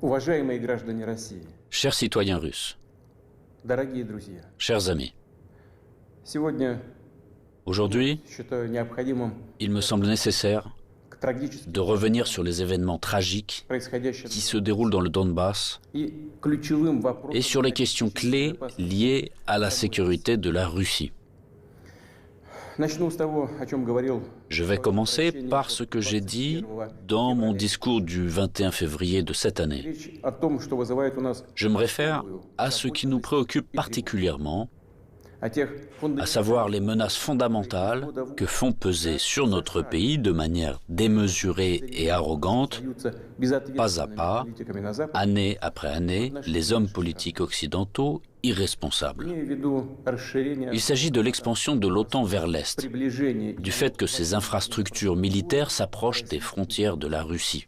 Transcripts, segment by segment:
Уважаемые граждане России, Chers citoyens russes, дорогие друзья, chers amis, сегодня aujourd'hui, считаю необходимым il me semble nécessaire к трагическим de revenir sur les événements tragiques происходящим qui se déroulent dans le Donbass и ключевым вопросам et sur les questions clés liées à la sécurité de la Russie. Начну с того, о чем говорил. Je vais commencer par ce que j'ai dit dans mon discours du 21 février de cette année. Речь о том, что вызывает у нас Je me réfère à ce qui nous préoccupe particulièrement, о тех à savoir les menaces fondamentales que font peser sur notre pays de manière démesurée et arrogante, pas à pas, année après année, les hommes politiques occidentaux irresponsables. Il s'agit de l'expansion de l'OTAN vers l'Est, du fait que ces infrastructures militaires s'approchent des frontières de la Russie.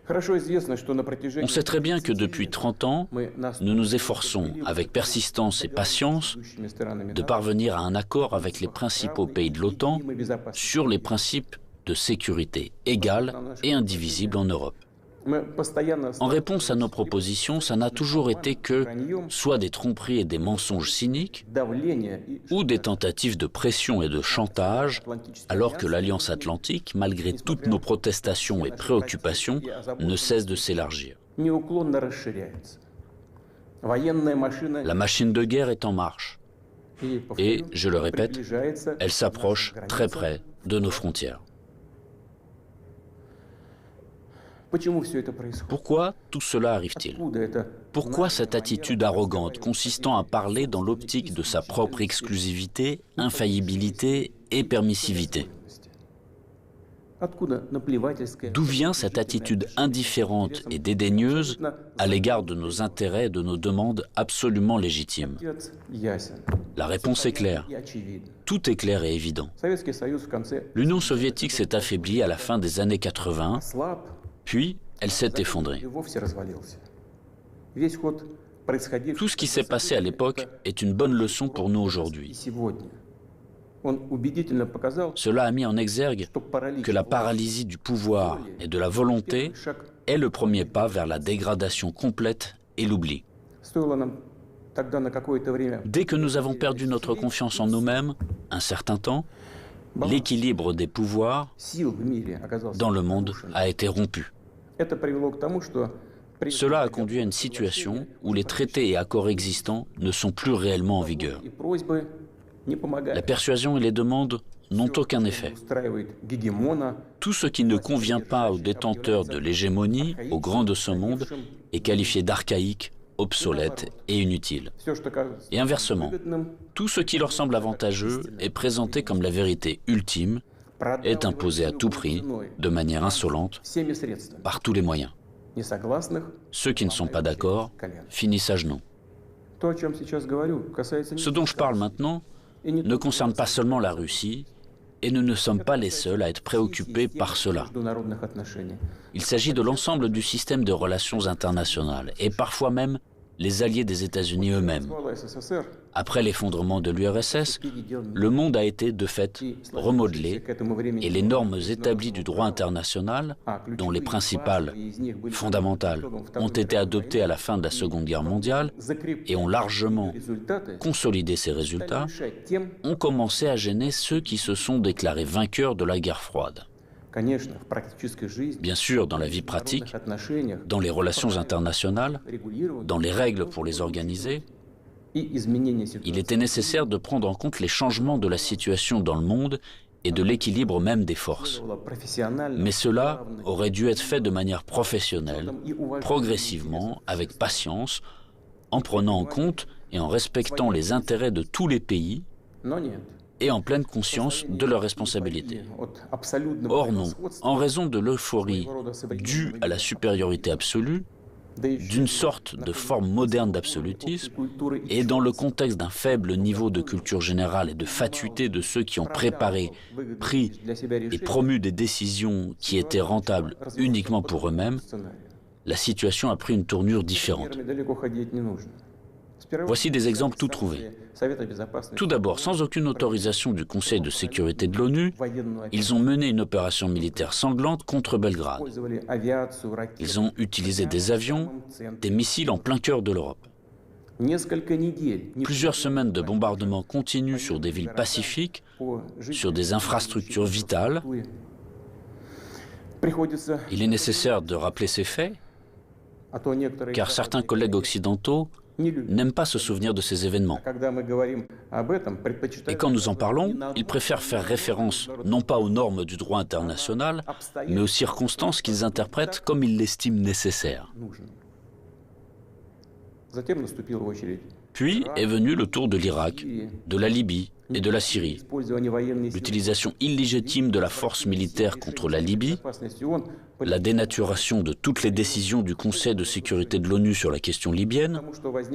On sait très bien que depuis 30 ans, nous nous efforçons, avec persistance et patience, de parvenir à un accord avec les principaux pays de l'OTAN sur les principes de sécurité égale et indivisible en Europe. En réponse à nos propositions, ça n'a toujours été que soit des tromperies et des mensonges cyniques, ou des tentatives de pression et de chantage, alors que l'Alliance Atlantique, malgré toutes nos protestations et préoccupations, ne cesse de s'élargir. La machine de guerre est en marche, et, je le répète, elle s'approche très près de nos frontières. Pourquoi tout cela arrive-t-il? Pourquoi cette attitude arrogante consistant à parler dans l'optique de sa propre exclusivité, infaillibilité et permissivité? D'où vient cette attitude indifférente et dédaigneuse à l'égard de nos intérêts et de nos demandes absolument légitimes? La réponse est claire. Tout est clair et évident. L'Union soviétique s'est affaiblie à la fin des années 80, puis elle s'est effondrée. Tout ce qui s'est passé à l'époque est une bonne leçon pour nous aujourd'hui. Cela a mis en exergue que la paralysie du pouvoir et de la volonté est le premier pas vers la dégradation complète et l'oubli. Dès que nous avons perdu notre confiance en nous-mêmes, un certain temps, l'équilibre des pouvoirs dans le monde a été rompu. Cela a conduit à une situation où les traités et accords existants ne sont plus réellement en vigueur. La persuasion et les demandes n'ont aucun effet. Tout ce qui ne convient pas aux détenteurs de l'hégémonie, aux grands de ce monde, est qualifié d'archaïque, obsolète et inutile. Et inversement, tout ce qui leur semble avantageux est présenté comme la vérité ultime, est imposé à tout prix, de manière insolente, par tous les moyens. Ceux qui ne sont pas d'accord finissent à genoux. Ce dont je parle maintenant ne concerne pas seulement la Russie, et nous ne sommes pas les seuls à être préoccupés par cela. Il s'agit de l'ensemble du système de relations internationales, et parfois même les alliés des États-Unis eux-mêmes. Après l'effondrement de l'URSS, le monde a été de fait remodelé et les normes établies du droit international, dont les principales, fondamentales, ont été adoptées à la fin de la Seconde Guerre mondiale et ont largement consolidé ces résultats, ont commencé à gêner ceux qui se sont déclarés vainqueurs de la guerre froide. Bien sûr, dans la vie pratique, dans les relations internationales, dans les règles pour les organiser, il était nécessaire de prendre en compte les changements de la situation dans le monde et de l'équilibre même des forces. Mais cela aurait dû être fait de manière professionnelle, progressivement, avec patience, en prenant en compte et en respectant les intérêts de tous les pays, et en pleine conscience de leurs responsabilités. Or non, en raison de l'euphorie due à la supériorité absolue, d'une sorte de forme moderne d'absolutisme, et dans le contexte d'un faible niveau de culture générale et de fatuité de ceux qui ont préparé, pris et promu des décisions qui étaient rentables uniquement pour eux-mêmes, la situation a pris une tournure différente. Voici des exemples tout trouvés. Tout d'abord, sans aucune autorisation du Conseil de sécurité de l'ONU, ils ont mené une opération militaire sanglante contre Belgrade. Ils ont utilisé des avions, des missiles en plein cœur de l'Europe. Plusieurs semaines de bombardements continus sur des villes pacifiques, sur des infrastructures vitales. Il est nécessaire de rappeler ces faits, car certains collègues occidentaux n'aiment pas se souvenir de ces événements. Et quand nous en parlons, ils préfèrent faire référence non pas aux normes du droit international, mais aux circonstances qu'ils interprètent comme ils l'estiment nécessaires. Puis est venu le tour de l'Irak, de la Libye et de la Syrie. L'utilisation illégitime de la force militaire contre la Libye, la dénaturation de toutes les décisions du Conseil de sécurité de l'ONU sur la question libyenne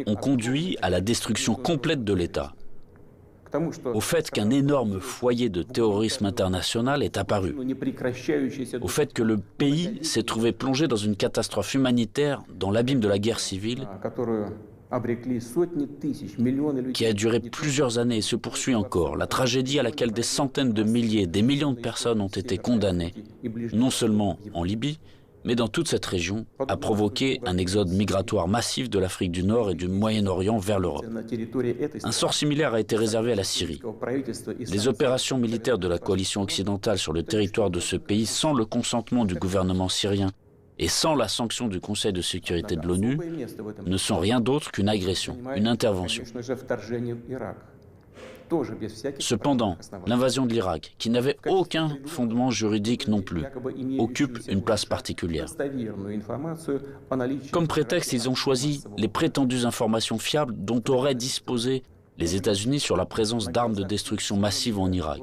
ont conduit à la destruction complète de l'État, au fait qu'un énorme foyer de terrorisme international est apparu, au fait que le pays s'est trouvé plongé dans une catastrophe humanitaire dans l'abîme de la guerre civile qui a duré plusieurs années et se poursuit encore, la tragédie à laquelle des centaines de milliers, des millions de personnes ont été condamnées, non seulement en Libye, mais dans toute cette région, a provoqué un exode migratoire massif de l'Afrique du Nord et du Moyen-Orient vers l'Europe. Un sort similaire a été réservé à la Syrie. Les opérations militaires de la coalition occidentale sur le territoire de ce pays, sans le consentement du gouvernement syrien et sans la sanction du Conseil de sécurité de l'ONU, ne sont rien d'autre qu'une agression, une intervention. Cependant, l'invasion de l'Irak, qui n'avait aucun fondement juridique non plus, occupe une place particulière. Comme prétexte, ils ont choisi les prétendues informations fiables dont auraient disposé les États-Unis sur la présence d'armes de destruction massive en Irak.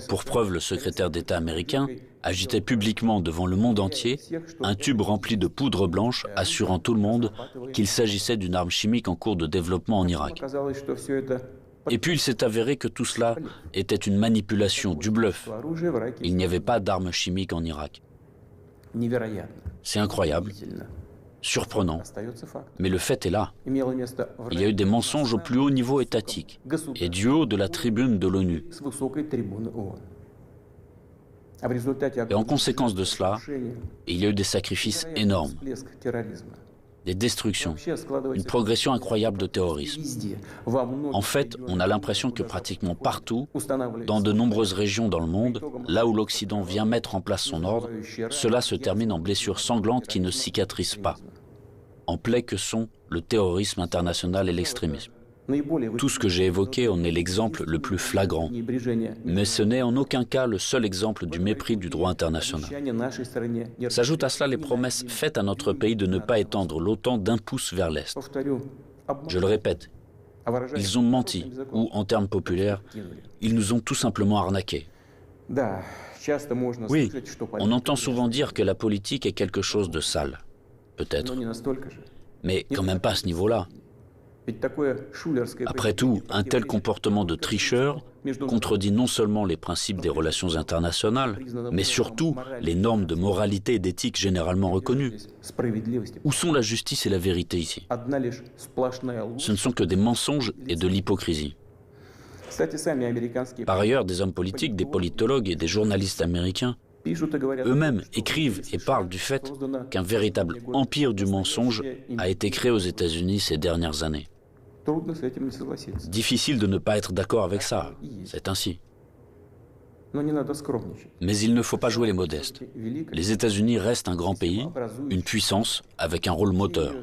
Pour preuve, le secrétaire d'État américain agitait publiquement devant le monde entier un tube rempli de poudre blanche assurant tout le monde qu'il s'agissait d'une arme chimique en cours de développement en Irak. Et puis il s'est avéré que tout cela était une manipulation, du bluff. Il n'y avait pas d'armes chimiques en Irak. C'est incroyable, surprenant, mais le fait est là. Il y a eu des mensonges au plus haut niveau étatique et du haut de la tribune de l'ONU. Et en conséquence de cela, il y a eu des sacrifices énormes, des destructions, une progression incroyable de terrorisme. En fait, on a l'impression que pratiquement partout, dans de nombreuses régions dans le monde, là où l'Occident vient mettre en place son ordre, cela se termine en blessures sanglantes qui ne cicatrisent pas, en plaies que sont le terrorisme international et l'extrémisme. Tout ce que j'ai évoqué en est l'exemple le plus flagrant, mais ce n'est en aucun cas le seul exemple du mépris du droit international. S'ajoutent à cela les promesses faites à notre pays de ne pas étendre l'OTAN d'un pouce vers l'Est. Je le répète, ils ont menti, ou en termes populaires, ils nous ont tout simplement arnaqués. Oui, on entend souvent dire que la politique est quelque chose de sale, peut-être, mais quand même pas à ce niveau-là. Après tout, un tel comportement de tricheur contredit non seulement les principes des relations internationales, mais surtout les normes de moralité et d'éthique généralement reconnues. Où sont la justice et la vérité ici? Ce ne sont que des mensonges et de l'hypocrisie. Par ailleurs, des hommes politiques, des politologues et des journalistes américains eux-mêmes écrivent et parlent du fait qu'un véritable empire du mensonge a été créé aux États-Unis ces dernières années. Difficile de ne pas être d'accord avec ça, c'est ainsi. Mais il ne faut pas jouer les modestes. Les États-Unis restent un grand pays, une puissance avec un rôle moteur.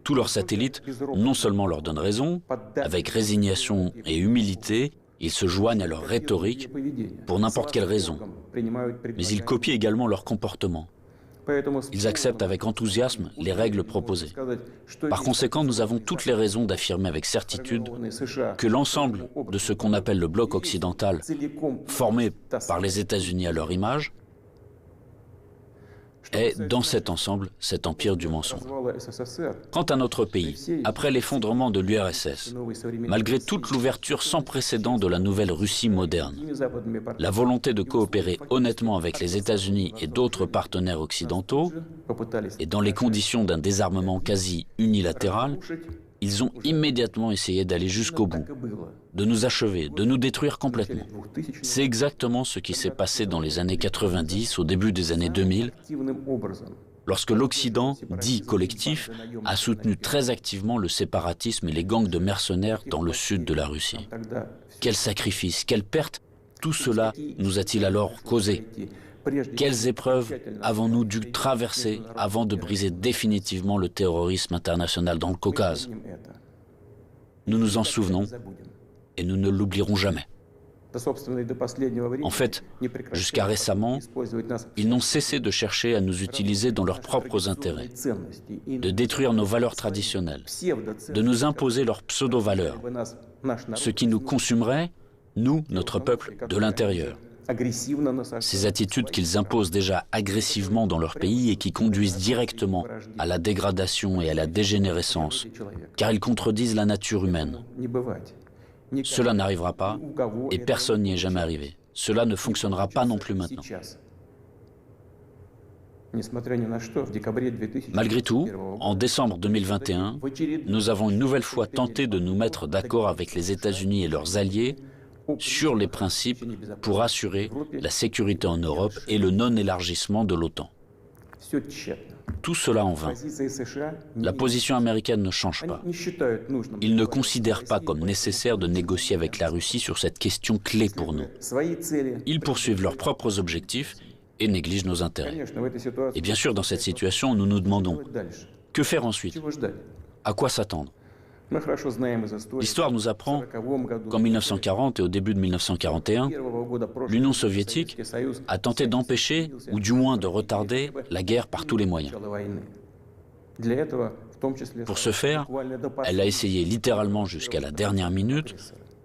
Tous leurs satellites non seulement leur donnent raison, avec résignation et humilité, ils se joignent à leur rhétorique pour n'importe quelle raison, mais ils copient également leur comportement. Ils acceptent avec enthousiasme les règles proposées. Par conséquent, nous avons toutes les raisons d'affirmer avec certitude que l'ensemble de ce qu'on appelle le bloc occidental, formé par les États-Unis à leur image, est, dans cet ensemble, cet empire du mensonge. Quant à notre pays, après l'effondrement de l'URSS, malgré toute l'ouverture sans précédent de la nouvelle Russie moderne, la volonté de coopérer honnêtement avec les États-Unis et d'autres partenaires occidentaux, et dans les conditions d'un désarmement quasi unilatéral, Ils ont immédiatement essayé d'aller jusqu'au bout, de nous achever, de nous détruire complètement. C'est exactement ce qui s'est passé dans les années 90, au début des années 2000, lorsque l'Occident, dit collectif, a soutenu très activement le séparatisme et les gangs de mercenaires dans le sud de la Russie. Quels sacrifices, quelles pertes, tout cela nous a-t-il alors causé? Quelles épreuves avons-nous dû traverser avant de briser définitivement le terrorisme international dans le Caucase? Nous nous en souvenons et nous ne l'oublierons jamais. En fait, jusqu'à récemment, ils n'ont cessé de chercher à nous utiliser dans leurs propres intérêts, de détruire nos valeurs traditionnelles, de nous imposer leurs pseudo-valeurs, ce qui nous consumerait, nous, notre peuple, de l'intérieur. Ces attitudes qu'ils imposent déjà agressivement dans leur pays et qui conduisent directement à la dégradation et à la dégénérescence, car ils contredisent la nature humaine. Cela n'arrivera pas et personne n'y est jamais arrivé. Cela ne fonctionnera pas non plus maintenant. Malgré tout, en décembre 2021, nous avons une nouvelle fois tenté de nous mettre d'accord avec les États-Unis et leurs alliés sur les principes pour assurer la sécurité en Europe et le non-élargissement de l'OTAN. Tout cela en vain. La position américaine ne change pas. Ils ne considèrent pas comme nécessaire de négocier avec la Russie sur cette question clé pour nous. Ils poursuivent leurs propres objectifs et négligent nos intérêts. Et bien sûr, dans cette situation, nous nous demandons, que faire ensuite? À quoi s'attendre? L'histoire nous apprend qu'en 1940 et au début de 1941, l'Union soviétique a tenté d'empêcher, ou du moins de retarder, la guerre par tous les moyens. Pour ce faire, elle a essayé littéralement jusqu'à la dernière minute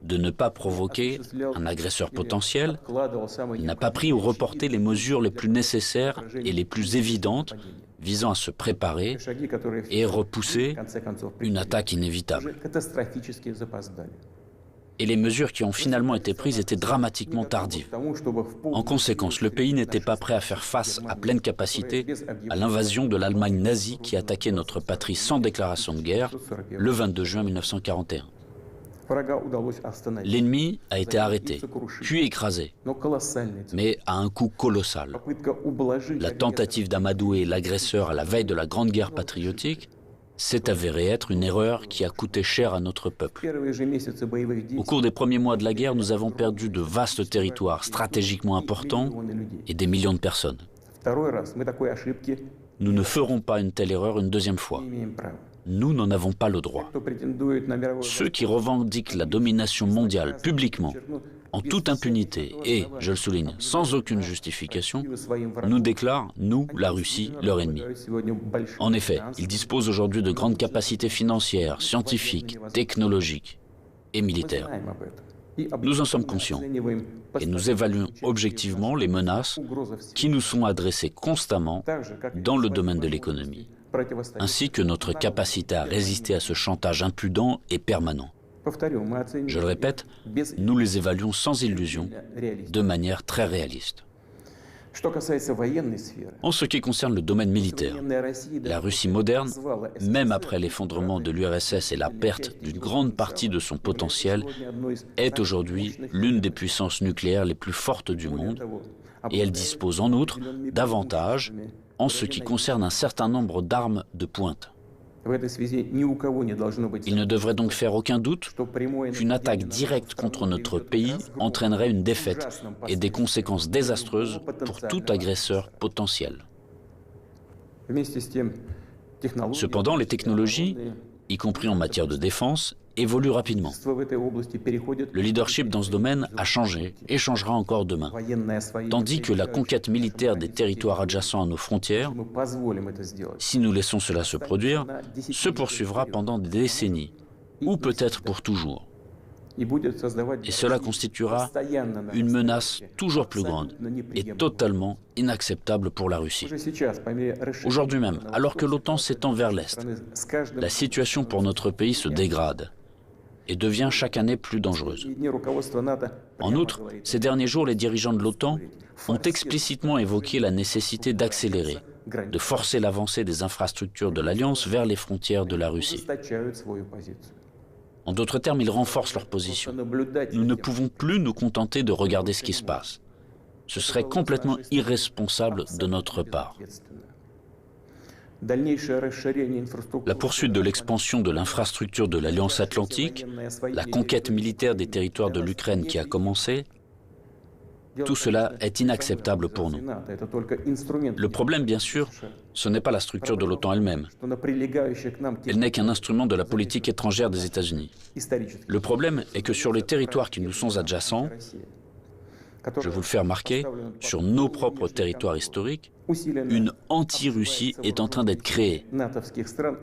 de ne pas provoquer un agresseur potentiel, n'a pas pris ou reporté les mesures les plus nécessaires et les plus évidentes visant à se préparer et repousser une attaque inévitable. Et les mesures qui ont finalement été prises étaient dramatiquement tardives. En conséquence, le pays n'était pas prêt à faire face à pleine capacité à l'invasion de l'Allemagne nazie qui attaquait notre patrie sans déclaration de guerre le 22 juin 1941. L'ennemi a été arrêté, puis écrasé, mais à un coût colossal. La tentative d'amadouer l'agresseur à la veille de la Grande Guerre patriotique s'est avérée être une erreur qui a coûté cher à notre peuple. Au cours des premiers mois de la guerre, nous avons perdu de vastes territoires stratégiquement importants et des millions de personnes. Nous ne ferons pas une telle erreur une deuxième fois. Nous n'en avons pas le droit. Ceux qui revendiquent la domination mondiale publiquement, en toute impunité et, je le souligne, sans aucune justification, nous déclarent, nous, la Russie, leur ennemi. En effet, ils disposent aujourd'hui de grandes capacités financières, scientifiques, technologiques et militaires. Nous en sommes conscients et nous évaluons objectivement les menaces qui nous sont adressées constamment dans le domaine de l'économie, ainsi que notre capacité à résister à ce chantage impudent et permanent. Je le répète, nous les évaluons sans illusion, de manière très réaliste. En ce qui concerne le domaine militaire, la Russie moderne, même après l'effondrement de l'URSS et la perte d'une grande partie de son potentiel, est aujourd'hui l'une des puissances nucléaires les plus fortes du monde et elle dispose en outre d'avantages en ce qui concerne un certain nombre d'armes de pointe. Il ne devrait donc faire aucun doute qu'une attaque directe contre notre pays entraînerait une défaite et des conséquences désastreuses pour tout agresseur potentiel. Cependant, les technologies, y compris en matière de défense, évoluent rapidement. Le leadership dans ce domaine a changé et changera encore demain. Tandis que la conquête militaire des territoires adjacents à nos frontières, si nous laissons cela se produire, se poursuivra pendant des décennies, ou peut-être pour toujours. Et cela constituera une menace toujours plus grande et totalement inacceptable pour la Russie. Aujourd'hui même, alors que l'OTAN s'étend vers l'Est, la situation pour notre pays se dégrade et devient chaque année plus dangereuse. En outre, ces derniers jours, les dirigeants de l'OTAN ont explicitement évoqué la nécessité d'accélérer, de forcer l'avancée des infrastructures de l'Alliance vers les frontières de la Russie. En d'autres termes, ils renforcent leur position. Nous ne pouvons plus nous contenter de regarder ce qui se passe. Ce serait complètement irresponsable de notre part. La poursuite de l'expansion de l'infrastructure de l'Alliance Atlantique, la conquête militaire des territoires de l'Ukraine qui a commencé, tout cela est inacceptable pour nous. Le problème, bien sûr, ce n'est pas la structure de l'OTAN elle-même. Elle n'est qu'un instrument de la politique étrangère des États-Unis. Le problème est que sur les territoires qui nous sont adjacents, je vous le fais remarquer, sur nos propres territoires historiques, une anti-Russie est en train d'être créée,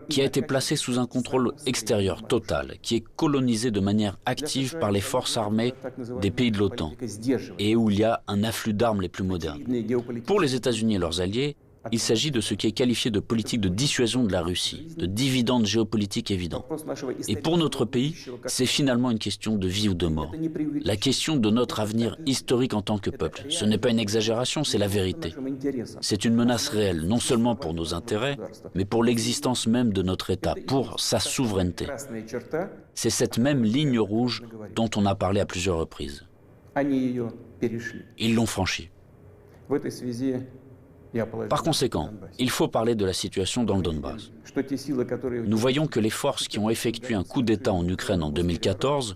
qui a été placée sous un contrôle extérieur total, qui est colonisée de manière active par les forces armées des pays de l'OTAN, et où il y a un afflux d'armes les plus modernes. Pour les États-Unis et leurs alliés, il s'agit de ce qui est qualifié de politique de dissuasion de la Russie, de dividendes géopolitiques évidents. Et pour notre pays, c'est finalement une question de vie ou de mort. La question de notre avenir historique en tant que peuple. Ce n'est pas une exagération, c'est la vérité. C'est une menace réelle, non seulement pour nos intérêts, mais pour l'existence même de notre État, pour sa souveraineté. C'est cette même ligne rouge dont on a parlé à plusieurs reprises. Ils l'ont franchie. Par conséquent, il faut parler de la situation dans le Donbass. Nous voyons que les forces qui ont effectué un coup d'État en Ukraine en 2014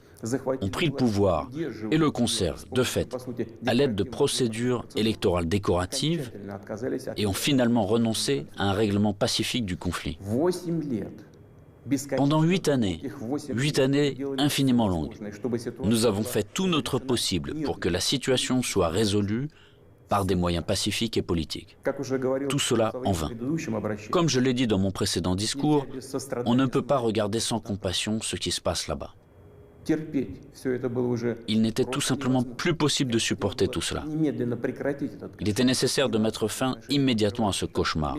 ont pris le pouvoir et le conservent, de fait, à l'aide de procédures électorales décoratives et ont finalement renoncé à un règlement pacifique du conflit. Pendant 8 années infiniment longues, nous avons fait tout notre possible pour que la situation soit résolue par des moyens pacifiques et politiques. Tout cela en vain. Comme je l'ai dit dans mon précédent discours, on ne peut pas regarder sans compassion ce qui se passe là-bas. Il n'était tout simplement plus possible de supporter tout cela. Il était nécessaire de mettre fin immédiatement à ce cauchemar,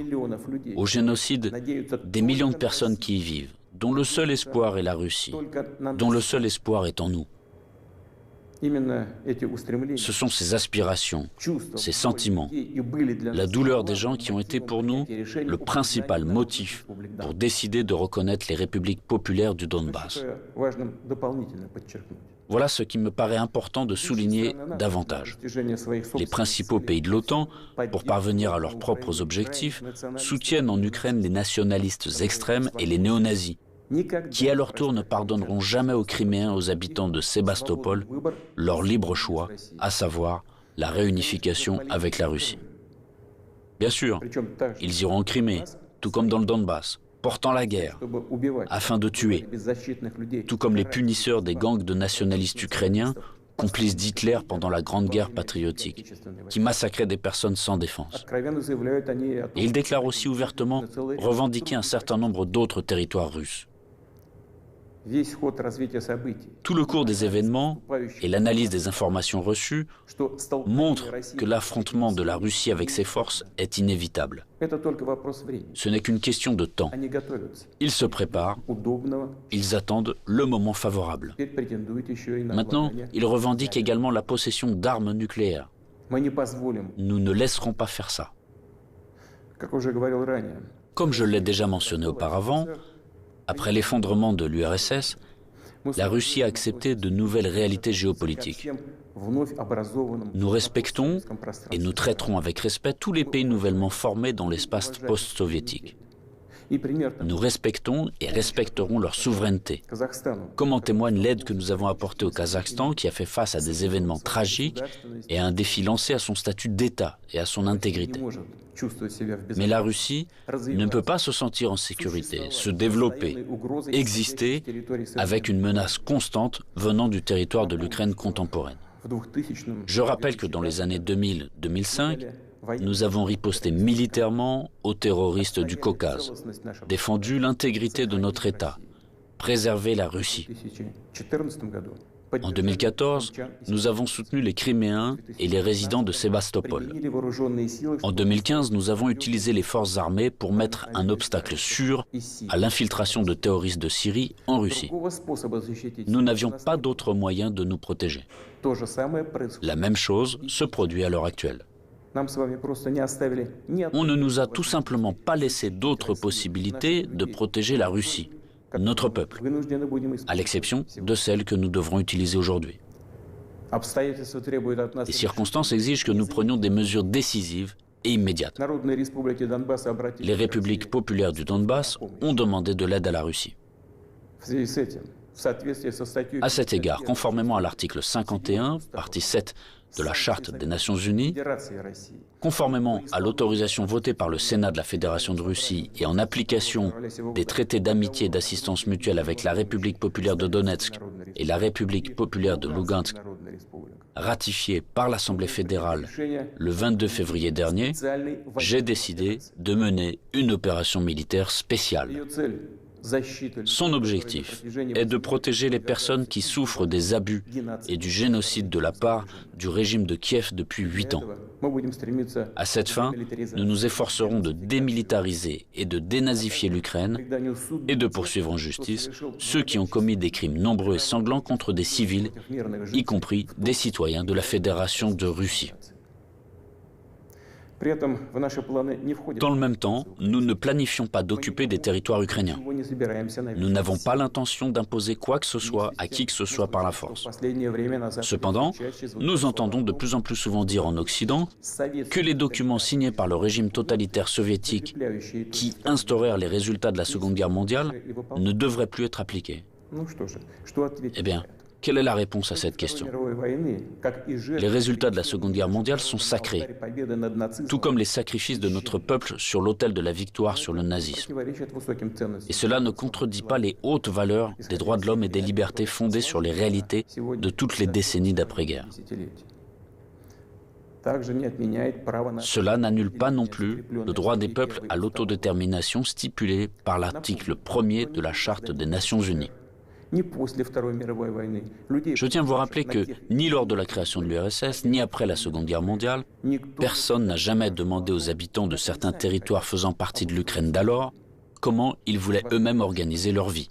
au génocide des millions de personnes qui y vivent, dont le seul espoir est la Russie, dont le seul espoir est en nous. Ce sont ces aspirations, ces sentiments, la douleur des gens qui ont été pour nous le principal motif pour décider de reconnaître les républiques populaires du Donbass. Voilà ce qui me paraît important de souligner davantage. Les principaux pays de l'OTAN, pour parvenir à leurs propres objectifs, soutiennent en Ukraine les nationalistes extrêmes et les néo-nazis, qui à leur tour ne pardonneront jamais aux Criméens, aux habitants de Sébastopol, leur libre choix, à savoir la réunification avec la Russie. Bien sûr, ils iront en Crimée, tout comme dans le Donbass, portant la guerre, afin de tuer, tout comme les punisseurs des gangs de nationalistes ukrainiens, complices d'Hitler pendant la Grande Guerre patriotique, qui massacraient des personnes sans défense. Et ils déclarent aussi ouvertement revendiquer un certain nombre d'autres territoires russes. Tout le cours des événements et l'analyse des informations reçues montrent que l'affrontement de la Russie avec ses forces est inévitable. Ce n'est qu'une question de temps. Ils se préparent, ils attendent le moment favorable. Maintenant, ils revendiquent également la possession d'armes nucléaires. Nous ne laisserons pas faire ça. Comme je l'ai déjà mentionné auparavant, après l'effondrement de l'URSS, la Russie a accepté de nouvelles réalités géopolitiques. Nous respectons et nous traiterons avec respect tous les pays nouvellement formés dans l'espace post-soviétique. Nous respectons et respecterons leur souveraineté, comme en témoigne l'aide que nous avons apportée au Kazakhstan qui a fait face à des événements tragiques et à un défi lancé à son statut d'État et à son intégrité. Mais la Russie ne peut pas se sentir en sécurité, se développer, exister avec une menace constante venant du territoire de l'Ukraine contemporaine. Je rappelle que dans les années 2000-2005, nous avons riposté militairement aux terroristes du Caucase, défendu l'intégrité de notre État, préservé la Russie. En 2014, nous avons soutenu les Criméens et les résidents de Sébastopol. En 2015, nous avons utilisé les forces armées pour mettre un obstacle sûr à l'infiltration de terroristes de Syrie en Russie. Nous n'avions pas d'autre moyen de nous protéger. La même chose se produit à l'heure actuelle. On ne nous a tout simplement pas laissé d'autres possibilités de protéger la Russie, notre peuple, à l'exception de celles que nous devrons utiliser aujourd'hui. Les circonstances exigent que nous prenions des mesures décisives et immédiates. Les républiques populaires du Donbass ont demandé de l'aide à la Russie. À cet égard, conformément à l'article 51, partie 7 de la Charte des Nations Unies, conformément à l'autorisation votée par le Sénat de la Fédération de Russie et en application des traités d'amitié et d'assistance mutuelle avec la République populaire de Donetsk et la République populaire de Lugansk, ratifiés par l'Assemblée fédérale le 22 février dernier, j'ai décidé de mener une opération militaire spéciale. Son objectif est de protéger les personnes qui souffrent des abus et du génocide de la part du régime de Kiev depuis 8 ans. À cette fin, nous nous efforcerons de démilitariser et de dénazifier l'Ukraine et de poursuivre en justice ceux qui ont commis des crimes nombreux et sanglants contre des civils, y compris des citoyens de la Fédération de Russie. Dans le même temps, nous ne planifions pas d'occuper des territoires ukrainiens. Nous n'avons pas l'intention d'imposer quoi que ce soit à qui que ce soit par la force. Cependant, nous entendons de plus en plus souvent dire en Occident que les documents signés par le régime totalitaire soviétique qui instaurèrent les résultats de la Seconde Guerre mondiale ne devraient plus être appliqués. Eh bien, quelle est la réponse à cette question? Les résultats de la Seconde Guerre mondiale sont sacrés, tout comme les sacrifices de notre peuple sur l'autel de la victoire sur le nazisme. Et cela ne contredit pas les hautes valeurs des droits de l'homme et des libertés fondées sur les réalités de toutes les décennies d'après-guerre. Cela n'annule pas non plus le droit des peuples à l'autodétermination stipulé par l'article 1er de la Charte des Nations Unies. Je tiens à vous rappeler que ni lors de la création de l'URSS, ni après la Seconde Guerre mondiale, personne n'a jamais demandé aux habitants de certains territoires faisant partie de l'Ukraine d'alors comment ils voulaient eux-mêmes organiser leur vie.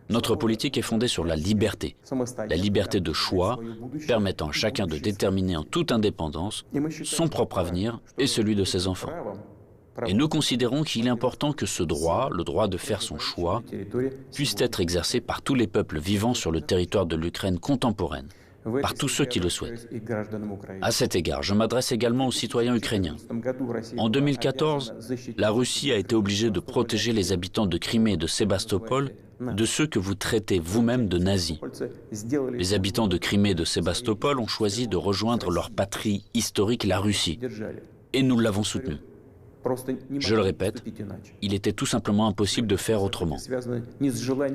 Notre politique est fondée sur la liberté de choix, permettant à chacun de déterminer en toute indépendance son propre avenir et celui de ses enfants. Et nous considérons qu'il est important que ce droit, le droit de faire son choix, puisse être exercé par tous les peuples vivant sur le territoire de l'Ukraine contemporaine, par tous ceux qui le souhaitent. À cet égard, je m'adresse également aux citoyens ukrainiens. En 2014, la Russie a été obligée de protéger les habitants de Crimée et de Sébastopol de ceux que vous traitez vous-même de nazis. Les habitants de Crimée et de Sébastopol ont choisi de rejoindre leur patrie historique, la Russie, et nous l'avons soutenu. Je le répète, il était tout simplement impossible de faire autrement.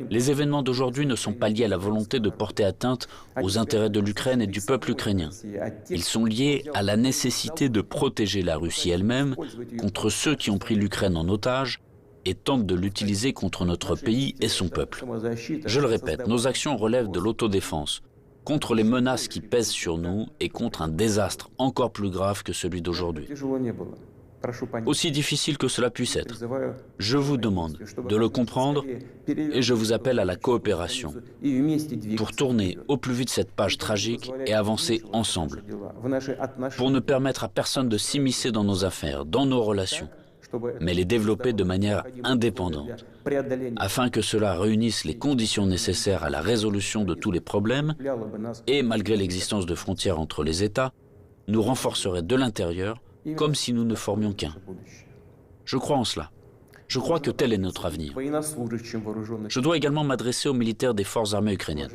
Les événements d'aujourd'hui ne sont pas liés à la volonté de porter atteinte aux intérêts de l'Ukraine et du peuple ukrainien. Ils sont liés à la nécessité de protéger la Russie elle-même contre ceux qui ont pris l'Ukraine en otage et tentent de l'utiliser contre notre pays et son peuple. Je le répète, nos actions relèvent de l'autodéfense, contre les menaces qui pèsent sur nous et contre un désastre encore plus grave que celui d'aujourd'hui. Aussi difficile que cela puisse être, je vous demande de le comprendre et je vous appelle à la coopération pour tourner au plus vite cette page tragique et avancer ensemble, pour ne permettre à personne de s'immiscer dans nos affaires, dans nos relations, mais les développer de manière indépendante, afin que cela réunisse les conditions nécessaires à la résolution de tous les problèmes et, malgré l'existence de frontières entre les États, nous renforcerait de l'intérieur comme si nous ne formions qu'un. Je crois en cela. Je crois que tel est notre avenir. Je dois également m'adresser aux militaires des forces armées ukrainiennes.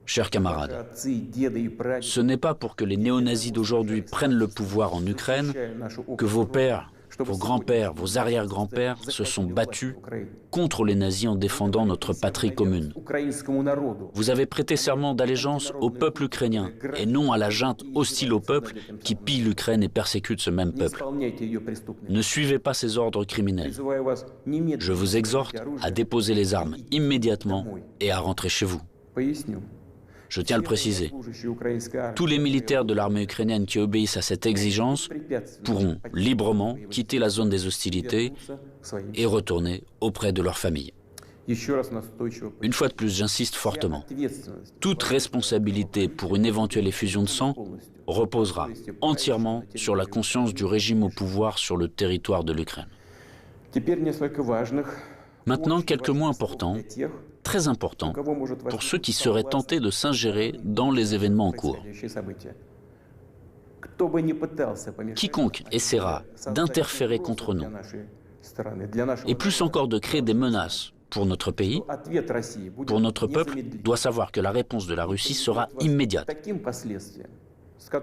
Chers camarades, ce n'est pas pour que les néo-nazis d'aujourd'hui prennent le pouvoir en Ukraine que vos pères, vos grands-pères, vos arrière-grands-pères se sont battus contre les nazis en défendant notre patrie commune. Vous avez prêté serment d'allégeance au peuple ukrainien et non à la junte hostile au peuple qui pille l'Ukraine et persécute ce même peuple. Ne suivez pas ces ordres criminels. Je vous exhorte à déposer les armes immédiatement et à rentrer chez vous. Je tiens à le préciser, tous les militaires de l'armée ukrainienne qui obéissent à cette exigence pourront librement quitter la zone des hostilités et retourner auprès de leur famille. Une fois de plus, j'insiste fortement. Toute responsabilité pour une éventuelle effusion de sang reposera entièrement sur la conscience du régime au pouvoir sur le territoire de l'Ukraine. Maintenant, quelques mots importants, très importants, pour ceux qui seraient tentés de s'ingérer dans les événements en cours. Quiconque essaiera d'interférer contre nous, et plus encore de créer des menaces pour notre pays, pour notre peuple, doit savoir que la réponse de la Russie sera immédiate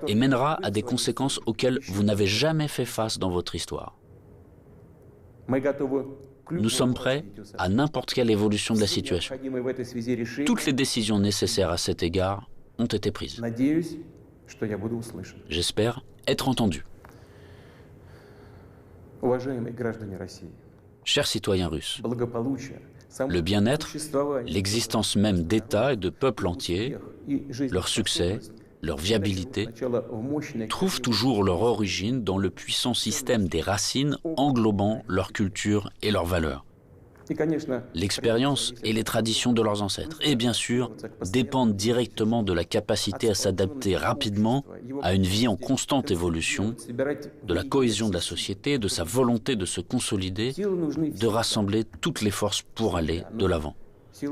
et mènera à des conséquences auxquelles vous n'avez jamais fait face dans votre histoire. Nous sommes prêts à n'importe quelle évolution de la situation. Toutes les décisions nécessaires à cet égard ont été prises. J'espère être entendu. Chers citoyens russes, le bien-être, l'existence même d'États et de peuples entiers, leur succès, leur viabilité, trouvent toujours leur origine dans le puissant système des racines englobant leur culture et leurs valeurs. L'expérience et les traditions de leurs ancêtres, et bien sûr, dépendent directement de la capacité à s'adapter rapidement à une vie en constante évolution, de la cohésion de la société, de sa volonté de se consolider, de rassembler toutes les forces pour aller de l'avant.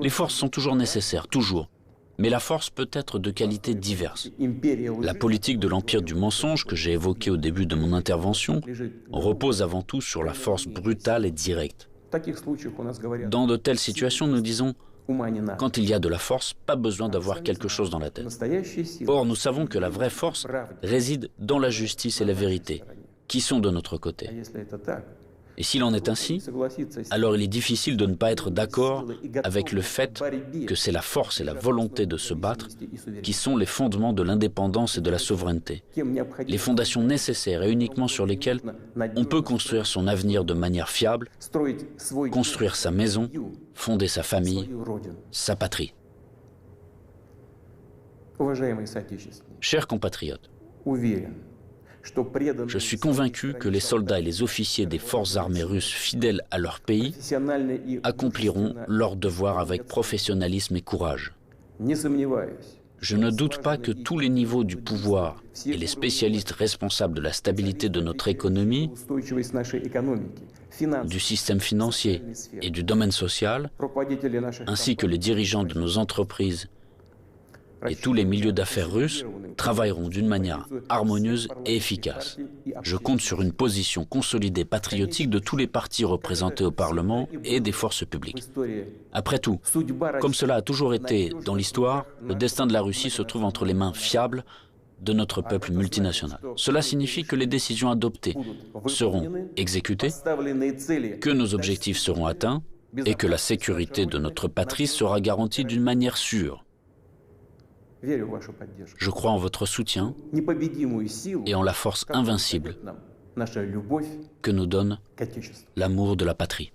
Les forces sont toujours nécessaires, toujours. Mais la force peut être de qualités diverses. La politique de l'empire du mensonge que j'ai évoquée au début de mon intervention repose avant tout sur la force brutale et directe. Dans de telles situations, nous disons, quand il y a de la force, pas besoin d'avoir quelque chose dans la tête. Or, nous savons que la vraie force réside dans la justice et la vérité, qui sont de notre côté. Et s'il en est ainsi, alors il est difficile de ne pas être d'accord avec le fait que c'est la force et la volonté de se battre qui sont les fondements de l'indépendance et de la souveraineté, les fondations nécessaires et uniquement sur lesquelles on peut construire son avenir de manière fiable, construire sa maison, fonder sa famille, sa patrie. Chers compatriotes, je suis convaincu que les soldats et les officiers des forces armées russes fidèles à leur pays accompliront leur devoir avec professionnalisme et courage. Je ne doute pas que tous les niveaux du pouvoir et les spécialistes responsables de la stabilité de notre économie, du système financier et du domaine social, ainsi que les dirigeants de nos entreprises et tous les milieux d'affaires russes travailleront d'une manière harmonieuse et efficace. Je compte sur une position consolidée patriotique de tous les partis représentés au Parlement et des forces publiques. Après tout, comme cela a toujours été dans l'histoire, le destin de la Russie se trouve entre les mains fiables de notre peuple multinational. Cela signifie que les décisions adoptées seront exécutées, que nos objectifs seront atteints et que la sécurité de notre patrie sera garantie d'une manière sûre. Je crois en votre soutien et en la force invincible que nous donne l'amour de la patrie.